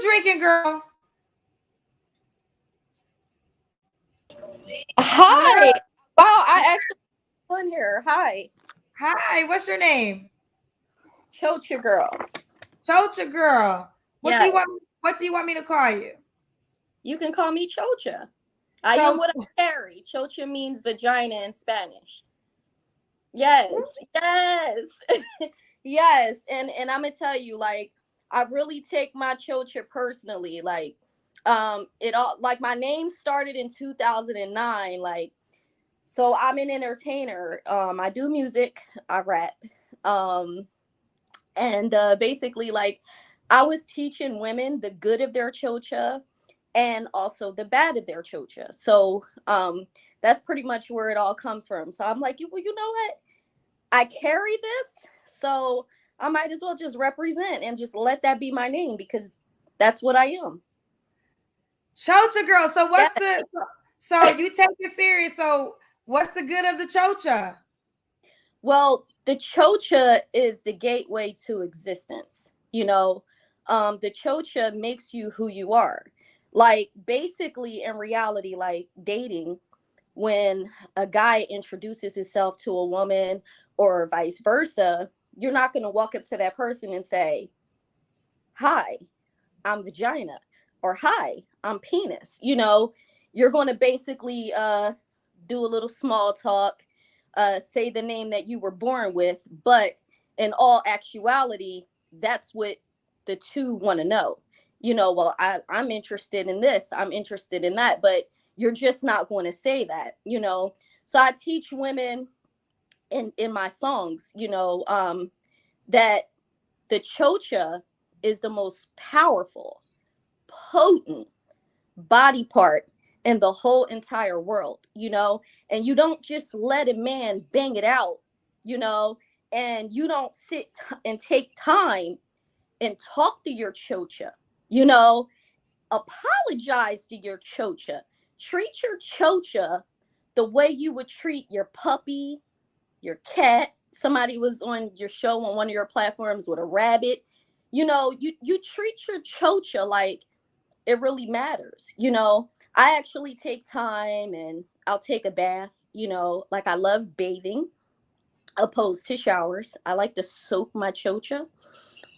drinking, girl? Hi. Wow, I actually on here. Hi. Hi, what's your name? Chocha girl. Chocha girl. What do you Yes. want? What do you want me to call you? You can call me Chocha. I am Cho. what I carry. Chocha means vagina in Spanish. Yes. Yes. Yes. And I'm gonna tell you, like, I really take my Chocha personally. Like, it all like my name started in 2009. Like, so I'm an entertainer. I do music, I rap. Um and basically like I was teaching women the good of their chocha and also the bad of their chocha. So that's pretty much where it all comes from. So I'm like, well, you know what, I carry this, so I might as well just represent and just let that be my name because that's what I am. Chocha girl. So Yeah. what's the? So you take it serious. So what's the good of the chocha? Well, the chocha is the gateway to existence. The chocha makes you who you are. Like basically, in reality, like dating, when a guy introduces himself to a woman or vice versa, you're not going to walk up to that person and say, "Hi, I'm vagina," or "Hi, I'm penis." You're going to basically do a little small talk, say the name that you were born with, but in all actuality, that's what the two want to know. Well, I'm interested in this, I'm interested in that, but you're just not going to say that. So I teach women in my songs, that the chocha is the most powerful, potent body part in the whole entire world. And you don't just let a man bang it out, you know, and you don't and take time and talk to your chocha, you know, apologize to your chocha, treat your chocha the way you would treat your puppy, your cat. Somebody was on your show on one of your platforms with a rabbit. You treat your chocha like it really matters. I actually take time and I'll take a bath. Like I love bathing opposed to showers. I like to soak my chocha.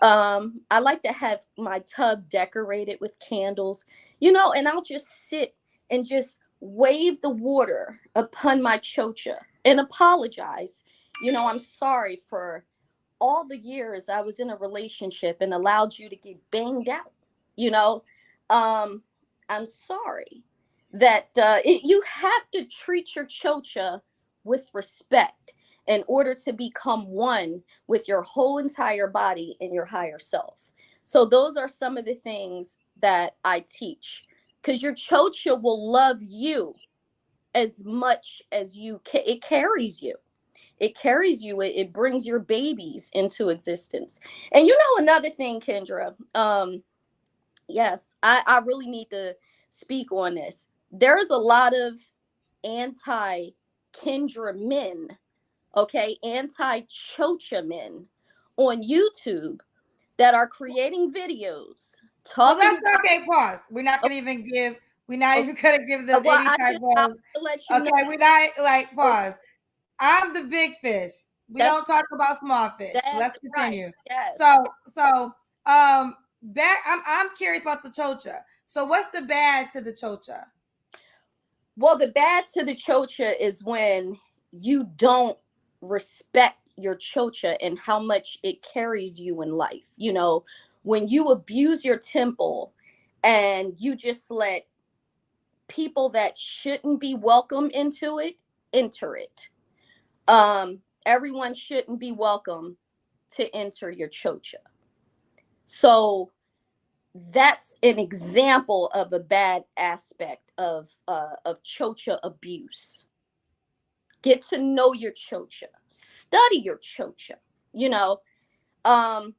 I like to have my tub decorated with candles, and I'll just sit and just wave the water upon my chocha and apologize. I'm sorry for all the years I was in a relationship and allowed you to get banged out. You know, um, I'm sorry that you have to treat your chocha with respect in order to become one with your whole entire body and your higher self. So those are some of the things that I teach because your chocha will love you as much as it carries you. It brings your babies into existence. And another thing, Kendra, yes, I really need to speak on this. There's a lot of anti Kendra men, okay, anti Chocha men on YouTube that are creating videos Well, talking that's about. okay. Pause. We're not gonna even give. We're not Okay, even gonna give them well, any type I of. want to let you know. Okay, we're not like Okay, pause. I'm the big fish. We that's don't talk about small fish. that's Let's right. continue. Yes. So back. I'm curious about the chocha. So what's the bad to the chocha? Well, the bad to the chocha is when you don't respect your chocha and how much it carries you in life. When you abuse your temple and you just let people that shouldn't be welcome into it enter it. Everyone shouldn't be welcome to enter your chocha. So that's an example of a bad aspect of chocha abuse. Get to know your chocha, study your chocha. You know, um,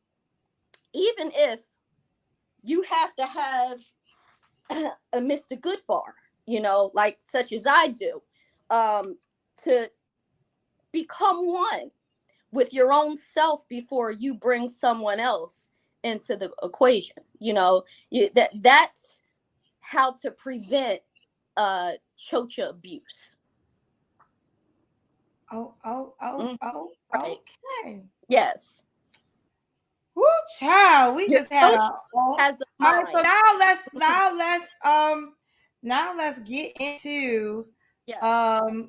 Even if you have to have a Mr. Goodbar, like such as I do, to become one with your own self before you bring someone else into the equation. You know, that's how to prevent chocha abuse. Oh, Mhm. Right. okay. Yes. Woo, child, we Your just had coach a all has a right. So mind. now let's get into Yes. um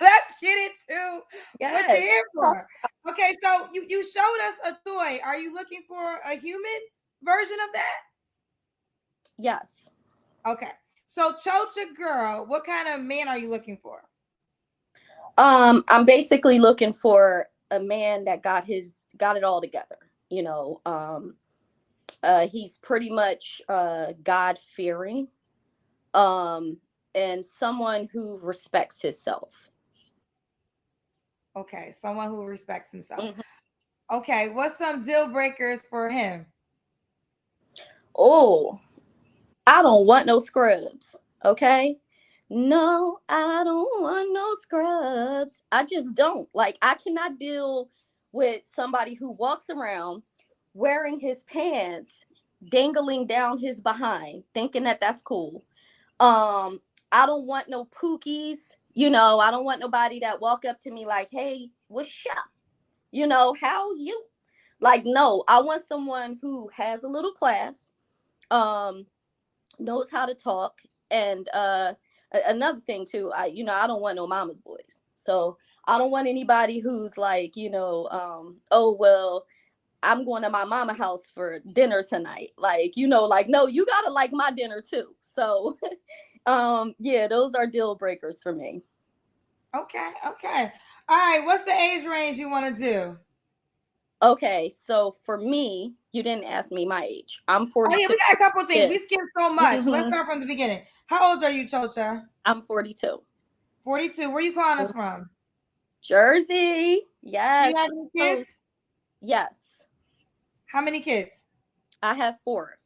let's get into what you're Yes. here for. Okay, so you showed us a toy. Are you looking for a human version of that? Yes. Okay. So Chocha girl, what kind of man are you looking for? I'm basically looking for a man that got it all together. You know, he's pretty much God fearing, um, and someone who respects himself. Okay, someone who respects himself. Mhm. Okay, what's some deal breakers for him? Oh, I don't want no scrubs. Okay. No, I don't want no scrubs. I just don't. Like, I cannot deal with somebody who walks around wearing his pants dangling down his behind, thinking that that's cool. Um, I don't want no pookies. You know, I don't want nobody that walk up to me like, "Hey, what's up? You know, how you?" Like, no, I want someone who has a little class. Um, knows how to talk, and another thing too, I don't want no mama's boys. So I don't want anybody who's like, oh well, I'm going to my mama house for dinner tonight. Like, like, no, you gotta like my dinner too. So yeah, those are deal breakers for me. Okay. All right, what's the age range you want to do? Okay, so for me, you didn't ask me my age. I'm Oh yeah, 42. we got a couple things. Yeah. We skipped so much. So let's Hmm. start from the beginning. How old are you, Chocha? I'm 42. 42. Where you calling us Mhm. from? Jersey. Do you Yes. have any kids? Yes. How many kids? I have four.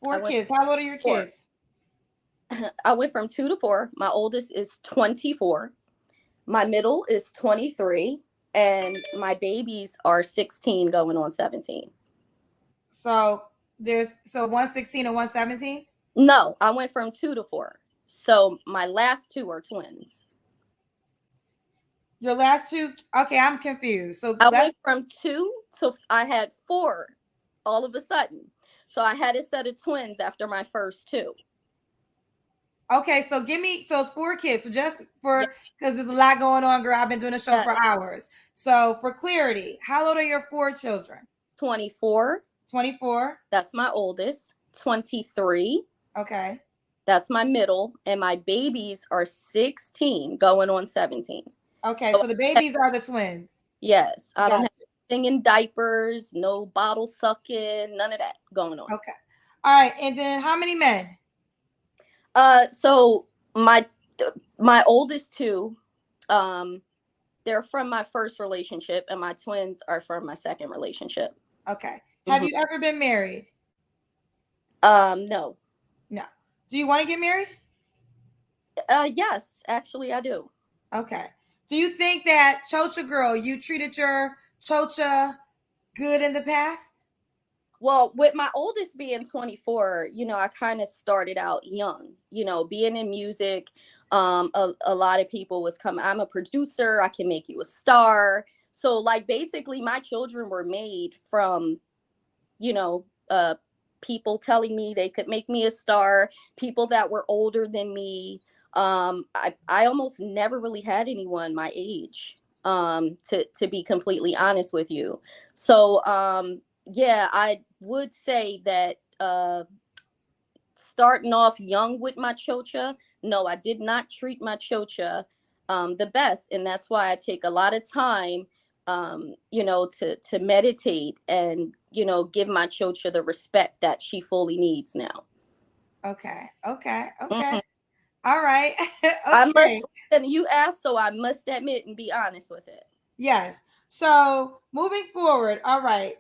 I Four went kids. How old are your four. kids? I went from 2 to 4. My oldest is 24. My middle is 23. And my babies are 16 going on 17. So 116 and 117? No, I went from 2 to 4. So my last two are twins. Your last two? Okay, I'm confused. So I let's went from two to I had four all of a sudden. So I had a set of twins after my first two. okay, so it's 4 kids. So just Yeah, for because there's a lot going on, girl. I've been doing a show yeah. for hours. So for clarity, how old are your 4 children? 24. 24. That's my oldest. 23. Okay. That's my middle. And my babies are 16 going on 17. Okay, So so the babies are the twins. yes, I don't Gotcha. have anything in diapers, no bottle sucking, none of that going on. Okay. All right, and then how many men? So my oldest two, um, they're from my first relationship, and my twins are from my second relationship. Okay. Have Hmm. you ever been married? No. No. Do you want to get married? Yes, actually, I do. Okay. Do you think that Chocha girl, you treated your Chocha good in the past? Well, with my oldest being 24, I kind of started out young, being in music. A lot of people was coming, I'm a producer, I can make you a star. So, like, basically, my children were made from, you know, people telling me they could make me a star, people that were older than me. I almost never really had anyone my age, to be completely honest with you. So, yeah, I would say that starting off young with my chocha, no, I did not treat my chocha the best. And that's why I take a lot of time, to meditate and, give my chocha the respect that she fully needs now. Okay. Mhm. All right. I Okay. must, and you asked, so I must admit and be honest with it. Yes. So moving forward, all right.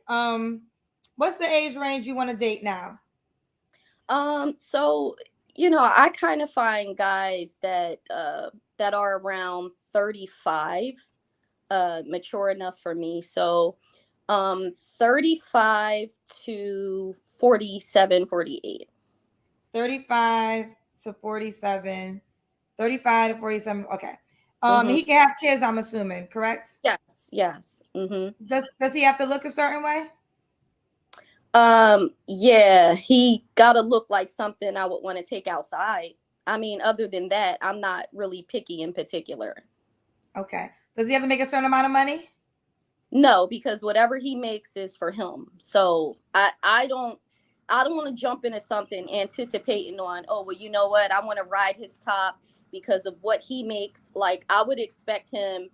What's the age range you want to date now? So I kind of find guys that are around 35, mature enough for me. So 35 to 47, 48. 35 to 47. 35 to 47. Okay. Mm-hmm. He can have kids, I'm assuming, correct? Yes, yes. Mm-hmm. Does he have to look a certain way? Yeah, he gotta look like something I would want to take outside. I mean, other than that, I'm not really picky in particular. Okay. Does he have to make a certain amount of money? No, because whatever he makes is for him. So I don't want to jump into something anticipating on, oh well, you know what, I want to ride his top because of what he makes. Like I would expect him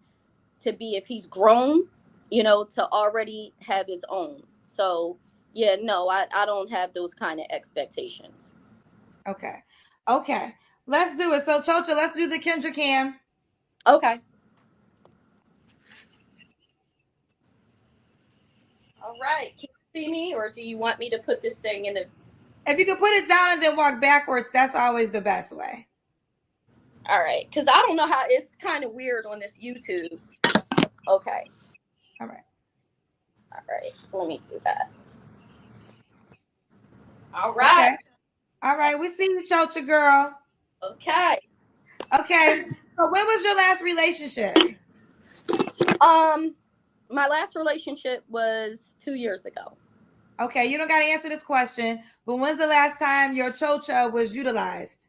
to be, if he's grown, to already have his own. So yeah, no, I don't have those kind of expectations. Okay. Okay. Let's do it. So Chocha, let's do the Kendra cam. Okay. All right. Can you see me, or do you want me to put this thing in the? If you could put it down and then walk backwards, that's always the best way. All right, because I don't know how, it's kind of weird on this YouTube. Okay. All right. All right. Let me do that. All right. Okay. All right. We see you, Chocha girl. Okay. Okay. So when was your last relationship? My last relationship was 2 years ago. Okay, you don't got to answer this question, but when's the last time your Chocha was utilized?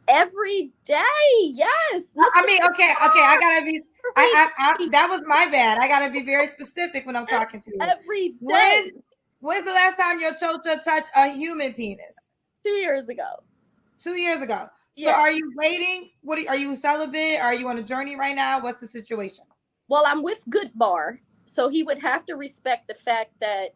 Every day. Yes. I mean, okay, I gotta be. That was my bad. I gotta be very specific when I'm talking to you. Every day. When's the last time your Chocha touched a human penis? 2 years ago. 2 years ago. So Yeah. are you waiting? Are you celibate? Are you on a journey right now? What's the situation? Well, I'm with Goodbar, so he would have to respect the fact that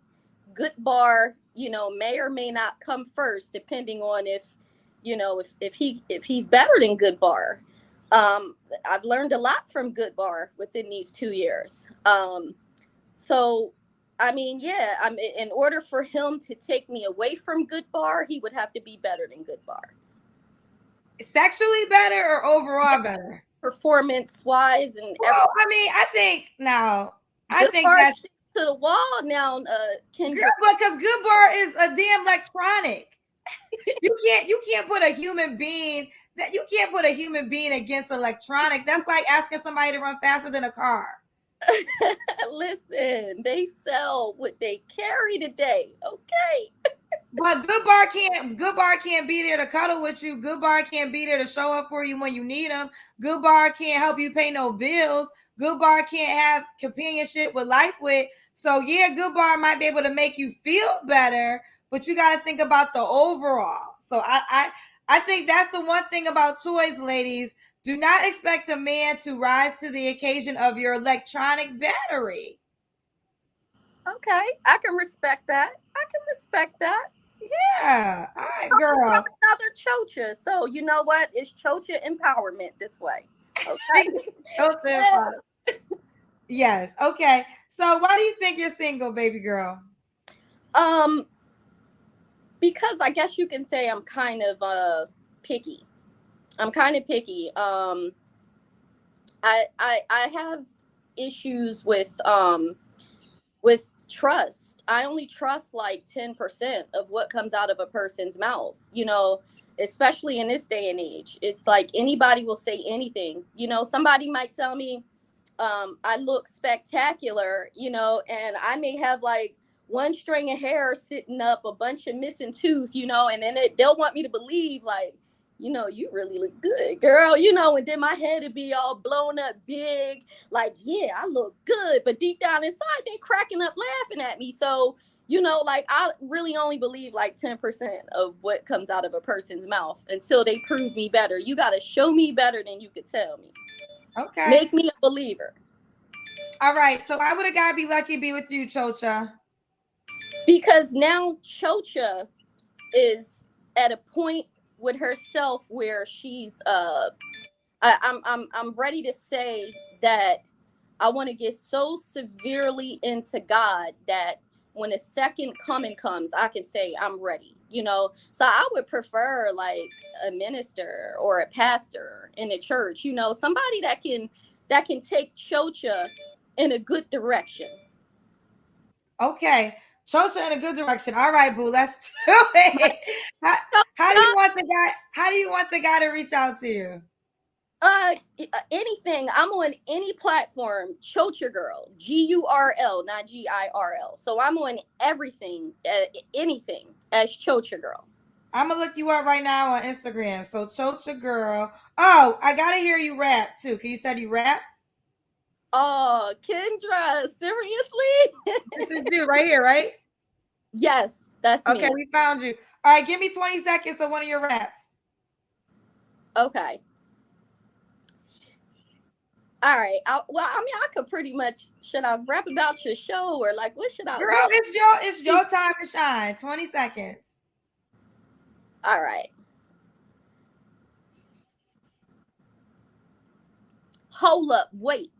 Goodbar, may or may not come first, depending on if he's better than Goodbar. I've learned a lot from Goodbar within these 2 years. So I mean, yeah, in order for him to take me away from Goodbar, he would have to be better than Goodbar. Sexually better or overall better? Performance wise and well, I mean, I think now. I think Goodbar that's sticks to the wall now, Kendra. because Goodbar is a damn electronic. You can't put a human being against electronic. That's like asking somebody to run faster than a car. Listen, they sell what they carry today. Okay. But Goodbar can't be there to cuddle with you. Goodbar can't be there to show up for you when you need him. Goodbar can't help you pay no bills. Goodbar can't have companionship with life with. So yeah, Goodbar might be able to make you feel better, but you got to think about the overall. So I think that's the one thing about toys, ladies. Do not expect a man to rise to the occasion of your electronic battery. Okay, I can respect that. Yeah. All right, girl. Another Chocha. So you know what? It's Chocha empowerment this way. Okay. Chocha empowerment. Yes. Okay. So why do you think you're single, baby girl? Because I guess you can say I'm kind of picky. I have issues with trust. I only trust like 10% of what comes out of a person's mouth, especially in this day and age. It's like anybody will say anything. Somebody might tell me I look spectacular, and I may have like one string of hair sitting up, a bunch of missing tooth, and then they'll want me to believe like, you really look good, girl, and then my head would be all blown up big, like, yeah, I look good. But deep down inside, they cracking up laughing at me. So, like I really only believe like 10% of what comes out of a person's mouth until they prove me better. You got to show me better than you could tell me. Okay. Make me a believer. All right. So why would a guy be lucky to be with you, Chocha? Because now Chocha is at a point with herself where she's I'm ready to say that I want to get so severely into God that when a second coming comes, I can say I'm ready, So I would prefer like a minister or a pastor in the church, somebody that can take Chocha in a good direction. Okay. Chocha in a good direction. All right, boo. Let's do it. How, how do you want the guy? How do you want the guy to reach out to you? Anything. I'm on any platform. Chocha Girl, GURL, not GIRL. So I'm on everything, anything as Chocha Girl. I'm gonna look you up right now on Instagram. So Chocha Girl. Oh, I gotta hear you rap too. Can you say you rap? Oh, Kendra, seriously? This is you right here, right? Yes, that's Okay, me. we found you. All right, give me 20 seconds of one of your raps. Okay. All right. Well, I mean, I could pretty much. Should I rap about your show or like what should I? Girl, What should, it's your time to shine. 20 seconds. all right. Hold up, wait.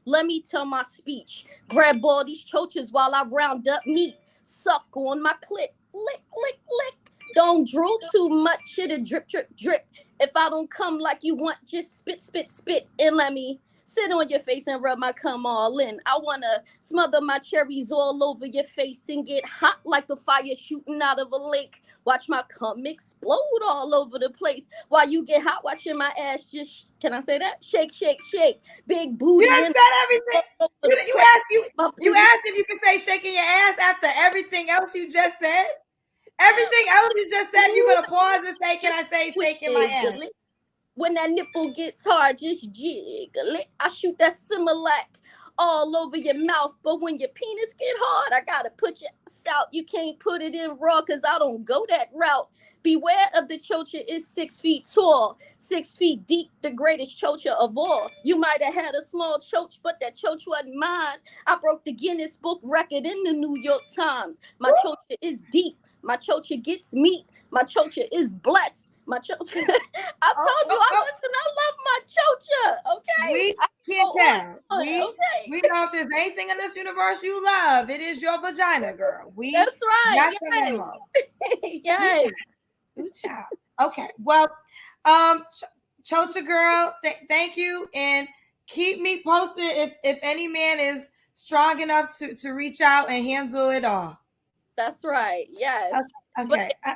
Let me tell my speech. Grab all these choaches while I round up meat. Suck on my clit. Lick, lick, lick. Don't drool too much. It'll drip, drip, drip. If I don't come like you want, just spit, spit, spit. And let me sit on your face and rub my cum all in. I wanna smother my cherries all over your face and get hot like a fire shooting out of a lake. Watch my cum explode all over the place. While you get hot watching my ass just, can I say that? Shake, shake, shake. Big You booty just and said everything. all over You, the you place. asked you asked if you could say shaking your ass after everything else you just said. Everything else you just said, you're gonna pause and say, "Can I say shaking my ass?" When that nipple gets hard, just jiggle it. I shoot that Similac all over your mouth, but when your penis get hard, I gotta put your ass out. You can't put it in raw, cause I don't go that route. Beware of the chocha is 6 feet tall, 6 feet deep, the greatest chocha of all. You might have had a small choach, but that choach wasn't mine. I broke the Guinness Book record in the New York Times. My chocha is deep. My chocha gets meat. My chocha is blessed. My chocha. I Oh, told you, oh, oh. I love my chocha. Okay, We I go can't tell. on. We Okay, know if there's anything in this universe you love, it is your vagina, girl. We that's right. got the Yes, memo. Ooh, yes, child. Ooh, child. Okay. Well, Chocha girl, thank you, and keep me posted if any man is strong enough to reach out and handle it all. that's right. Yes, Okay. but Okay.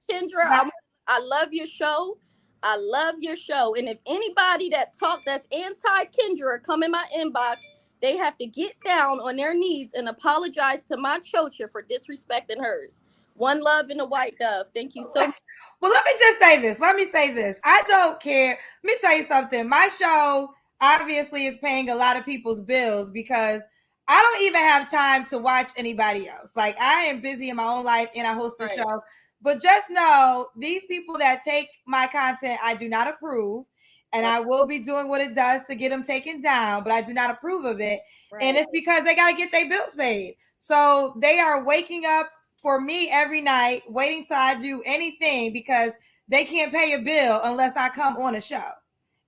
Kendra, Bye. I love your show. I love your show. And if anybody that's anti Kendra come in my inbox, they have to get down on their knees and apologize to my chocha for disrespecting hers. One love and a white dove. Thank you so much. Well, let me just say this. Let me say this. I don't care. Let me tell you something. My show obviously is paying a lot of people's bills because I don't even have time to watch anybody else. Like, I am busy in my own life and I host a Right, show. But just know these people that take my content, I do not approve. And right, I will be doing what it does to get them taken down, but I do not approve of it. And right. it's because they got to get their bills paid. So they are waking up for me every night, waiting till I do anything because they can't pay a bill unless I come on a show.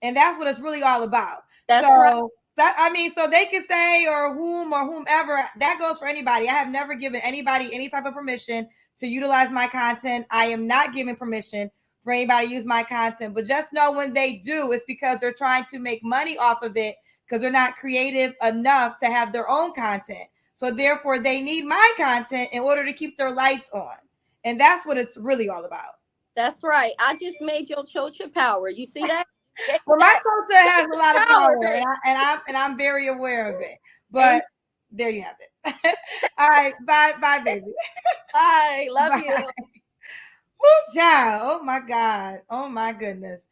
And that's what it's really all about. That's right. So that, I mean, so they can say or whomever, that goes for anybody. I have never given anybody any type of permission to utilize my content. I am not giving permission for anybody to use my content. But just know when they do, it's because they're trying to make money off of it because they're not creative enough to have their own content. So therefore, they need my content in order to keep their lights on. And that's what it's really all about. That's right. I just made your chocha power. You see that? Gave Well, my that culture has a lot of power, power, baby. and I'm very aware of it. Thank But there you have it. All right, bye, baby. Bye. Love Bye. you. Woo, child. Oh my God. Oh my goodness.